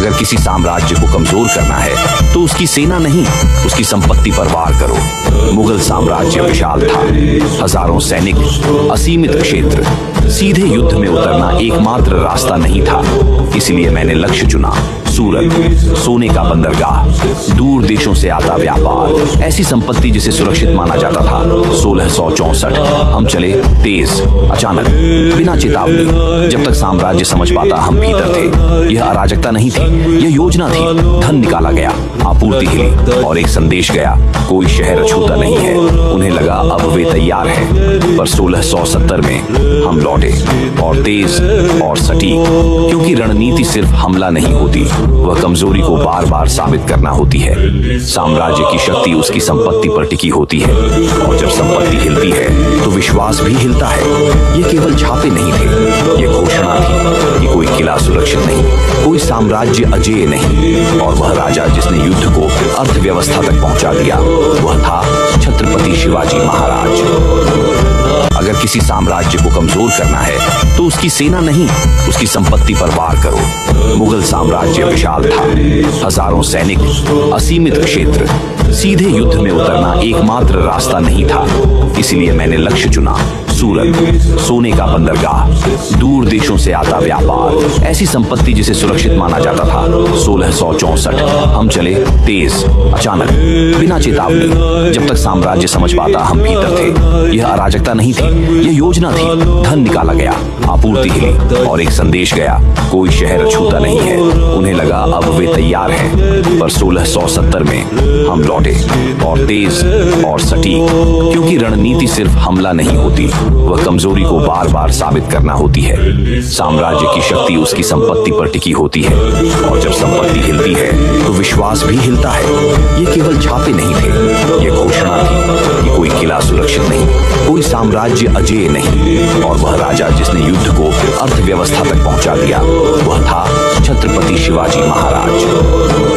अगर किसी साम्राज्य को कमजोर करना है तो उसकी सेना नहीं, उसकी संपत्ति पर वार करो। मुगल साम्राज्य विशाल था, हजारों सैनिक, असीमित क्षेत्र। सीधे युद्ध में उतरना एकमात्र रास्ता नहीं था, इसलिए मैंने लक्ष्य चुना, सूरत, सोने का बंदरगाह, दूर देशों से आता व्यापार, ऐसी संपत्ति जिसे सुरक्षित माना जाता था। 1664 हम चले तेज, अचानक, बिना चेतावनी। जब तक साम्राज्य समझ पाता हम भीतर थे। यह अराजकता नहीं थी, यह योजना थी। धन निकाला गया, आपूर्ति हिली और एक संदेश गया, कोई शहर अछूता नहीं है। उन्हें लगा अब वे तैयार हैं, पर 1670 में हम लौटे, और तेज और सटीक, क्योंकि रणनीति सिर्फ हमला नहीं होती, वह कमजोरी को बार बार साबित करना होती है। साम्राज्य की शक्ति उसकी संपत्ति पर टिकी होती है, और जब संपत्ति हिलती है तो विश्वास भी हिलता है। ये केवल छापे नहीं थे, ये घोषणा थी कि कोई किला सुरक्षित नहीं, कोई साम्राज्य अजेय नहीं, और वह राजा जिसने युद्ध को अर्थव्यवस्था तक पहुंचा दिया, वह था छत्रपति शिवाजी महाराज। अगर किसी साम्राज्य को कमजोर करना है तो उसकी सेना नहीं, उसकी संपत्ति पर वार करो। मुगल साम्राज्य विशाल था, हजारों सैनिक, असीमित क्षेत्र। सीधे युद्ध में उतरना एकमात्र रास्ता नहीं था, इसलिए मैंने लक्ष्य चुना, सूरत, सोने का बंदरगाह, दूर देशों से आता व्यापार, ऐसी संपत्ति जिसे सुरक्षित माना जाता था। 1664 हम चले तेज, अचानक, बिना चेतावनी। जब तक साम्राज्य समझ पाता हम भीतर थे। यह अराजकता नहीं थी, यह योजना थी। धन निकाला गया, आपूर्ति हिली और एक संदेश गया, कोई शहर अछूता नहीं है। उन्हें लगा अब वे तैयार हैं, पर 1670 में हम लौटे, और तेज और सटीक, क्योंकि रणनीति सिर्फ हमला नहीं होती, वह कमजोरी को बार बार साबित करना होती है। साम्राज्य की शक्ति उसकी संपत्ति पर टिकी होती है, और जब संपत्ति हिलती है तो विश्वास भी हिलता है। ये केवल छापे नहीं थे, ये घोषणा थी कि कोई किला सुरक्षित नहीं, कोई साम्राज्य अजेय नहीं, और वह राजा जिसने युद्ध को अर्थव्यवस्था तक पहुंचा दिया, वह था छत्रपति शिवाजी महाराज।